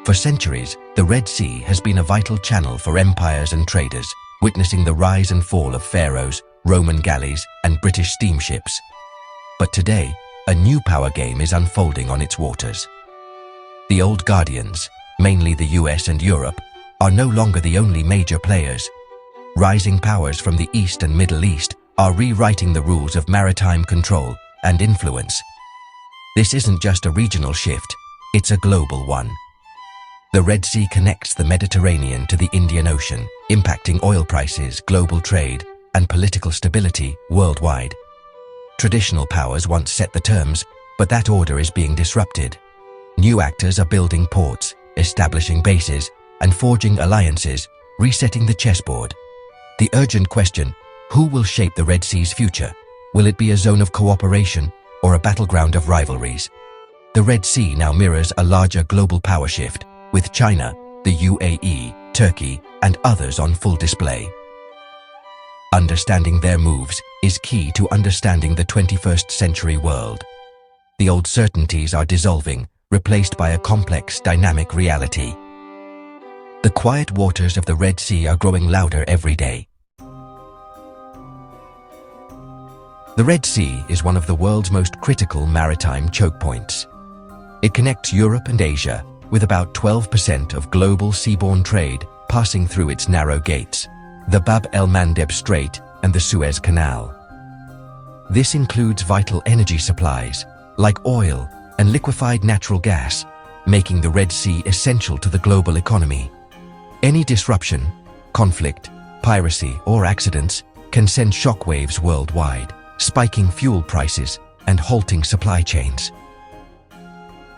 For centuries, the Red Sea has been a vital channel for empires and traders, witnessing the rise and fall of pharaohs, Roman galleys, and British steamships. But today, a new power game is unfolding on its waters. The old guardians, mainly the US and Europe, are no longer the only major players. Rising powers from the East and Middle East are rewriting the rules of maritime control and influence. This isn't just a regional shift, it's a global one. The Red Sea connects the Mediterranean to the Indian Ocean, impacting oil prices, global trade, and political stability worldwide. Traditional powers once set the terms, but that order is being disrupted. New actors are building ports, establishing bases, and forging alliances, resetting the chessboard. The urgent question: who will shape the Red Sea's future? Will it be a zone of cooperation or a battleground of rivalries? The Red Sea now mirrors a larger global power shift, with China, the UAE, Turkey, and others on full display. Understanding their moves is key to understanding the 21st century world. The old certainties are dissolving, replaced by a complex, dynamic reality. The quiet waters of the Red Sea are growing louder every day. The Red Sea is one of the world's most critical maritime chokepoints. It connects Europe and Asia, with about 12% of global seaborne trade passing through its narrow gates, the el-Mandeb Strait and the Suez Canal. This includes vital energy supplies, like oil and liquefied natural gas, making the Red Sea essential to the global economy. Any disruption, conflict, piracy, or accidents can send shockwaves worldwide, spiking fuel prices and halting supply chains.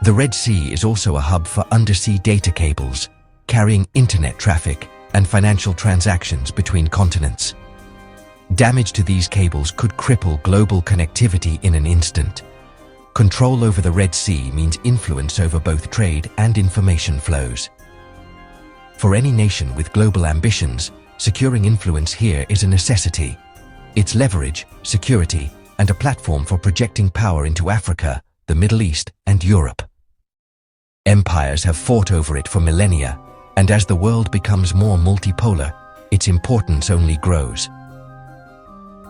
The Red Sea is also a hub for undersea data cables, carrying internet traffic and financial transactions between continents. Damage to these cables could cripple global connectivity in an instant. Control over the Red Sea means influence over both trade and information flows. For any nation with global ambitions, securing influence here is a necessity. It's leverage, security, and a platform for projecting power into Africa, the Middle East, and Europe. Empires have fought over it for millennia, and as the world becomes more multipolar, its importance only grows.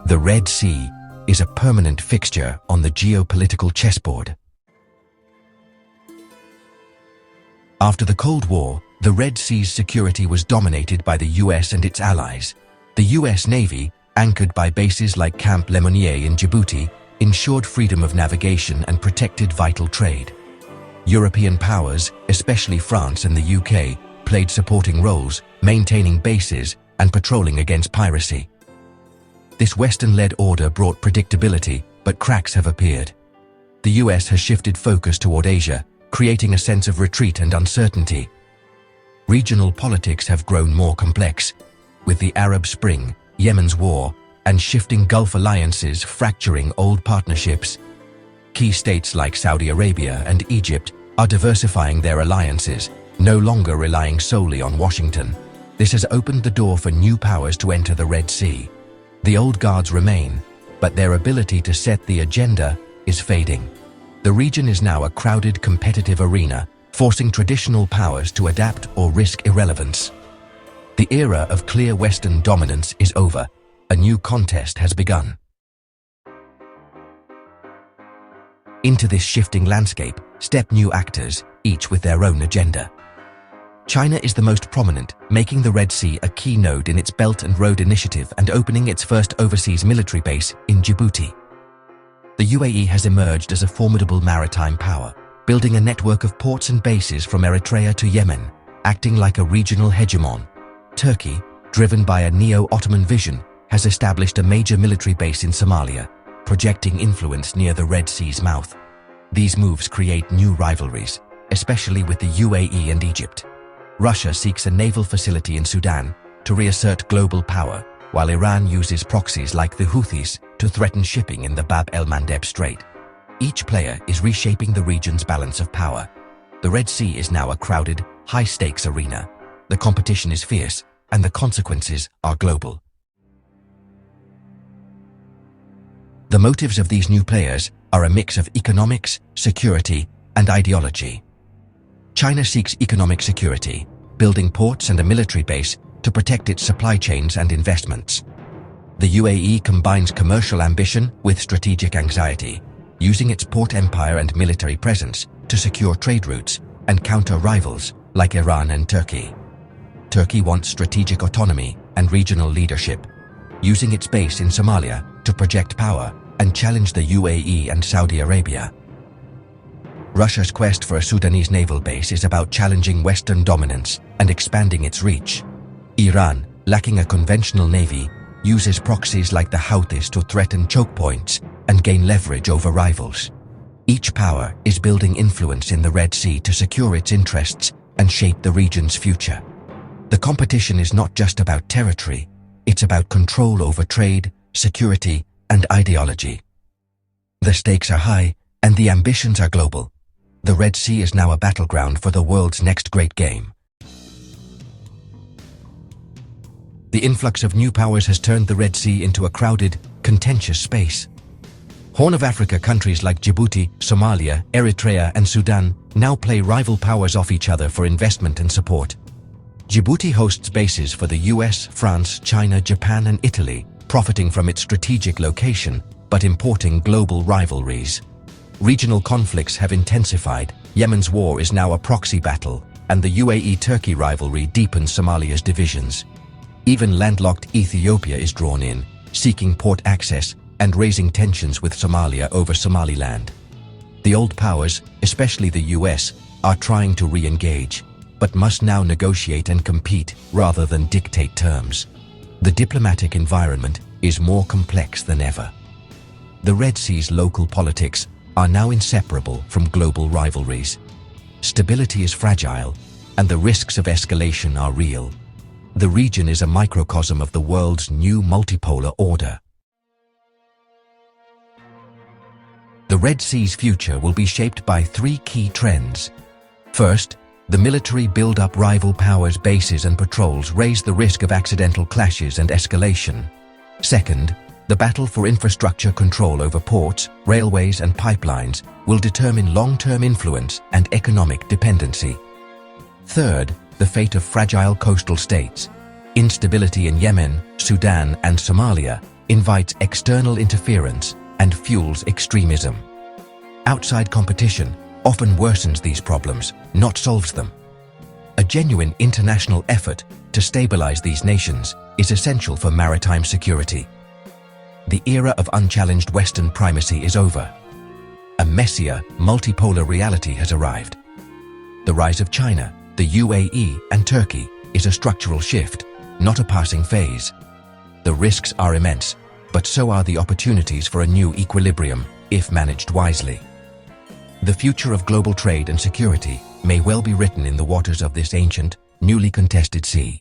The Red Sea is a permanent fixture on the geopolitical chessboard. After the Cold War, the Red Sea's security was dominated by the US and its allies. The US Navy, anchored by bases like Camp Lemonnier in Djibouti, ensured freedom of navigation and protected vital trade. European powers, especially France and the UK, played supporting roles, maintaining bases and patrolling against piracy. This Western-led order brought predictability, but cracks have appeared. The US has shifted focus toward Asia, creating a sense of retreat and uncertainty. Regional politics have grown more complex, with the Arab Spring, Yemen's war, and shifting Gulf alliances fracturing old partnerships. Key states like Saudi Arabia and Egypt are diversifying their alliances, no longer relying solely on Washington. This has opened the door for new powers to enter the Red Sea. The old guards remain, but their ability to set the agenda is fading. The region is now a crowded, competitive arena, forcing traditional powers to adapt or risk irrelevance. The era of clear Western dominance is over. A new contest has begun. Into this shifting landscape step new actors, each with their own agenda. China is the most prominent, making the Red Sea a key node in its Belt and Road Initiative and opening its first overseas military base in Djibouti. The UAE has emerged as a formidable maritime power, building a network of ports and bases from Eritrea to Yemen, acting like a regional hegemon. Turkey, driven by a neo-Ottoman vision, has established a major military base in Somalia, projecting influence near the Red Sea's mouth. These moves create new rivalries, especially with the UAE and Egypt. Russia seeks a naval facility in Sudan to reassert global power, while Iran uses proxies like the Houthis to threaten shipping in the Bab el-Mandeb Strait. Each player is reshaping the region's balance of power. The Red Sea is now a crowded, high-stakes arena. The competition is fierce, and the consequences are global. The motives of these new players are a mix of economics, security, and ideology. China seeks economic security, building ports and a military base to protect its supply chains and investments. The UAE combines commercial ambition with strategic anxiety, using its port empire and military presence to secure trade routes and counter rivals like Iran and Turkey. Turkey wants strategic autonomy and regional leadership, using its base in Somalia to project power and challenge the UAE and Saudi Arabia. Russia's quest for a Sudanese naval base is about challenging Western dominance and expanding its reach. Iran, lacking a conventional navy, uses proxies like the Houthis to threaten chokepoints and gain leverage over rivals. Each power is building influence in the Red Sea to secure its interests and shape the region's future. The competition is not just about territory, it's about control over trade, security, and ideology. The stakes are high and the ambitions are global. The Red Sea is now a battleground for the world's next great game. The influx of new powers has turned the Red Sea into a crowded, contentious space. Horn of Africa countries like Djibouti, Somalia, Eritrea, and Sudan now play rival powers off each other for investment and support. Djibouti hosts bases for the US, France, China, Japan, and Italy, profiting from its strategic location, but importing global rivalries. Regional conflicts have intensified. Yemen's war is now a proxy battle, and the UAE-Turkey rivalry deepens Somalia's divisions. Even landlocked Ethiopia is drawn in, seeking port access and raising tensions with Somalia over Somaliland. The old powers, especially the US, are trying to re-engage, but must now negotiate and compete rather than dictate terms. The diplomatic environment is more complex than ever. The Red Sea's local politics are now inseparable from global rivalries. Stability is fragile, and the risks of escalation are real. The region is a microcosm of the world's new multipolar order. The Red Sea's future will be shaped by three key trends. First, the military build-up rival powers' bases and patrols raise the risk of accidental clashes and escalation. Second, the battle for infrastructure control over ports, railways, and pipelines will determine long-term influence and economic dependency. Third, the fate of fragile coastal states. Instability in Yemen, Sudan, and Somalia invites external interference and fuels extremism. Outside competition often worsens these problems, not solves them. A genuine international effort to stabilize these nations is essential for maritime security. The era of unchallenged Western primacy is over. A messier, multipolar reality has arrived. The rise of China, the UAE, and Turkey is a structural shift, not a passing phase. The risks are immense, but so are the opportunities for a new equilibrium, if managed wisely. The future of global trade and security may well be written in the waters of this ancient, newly contested sea.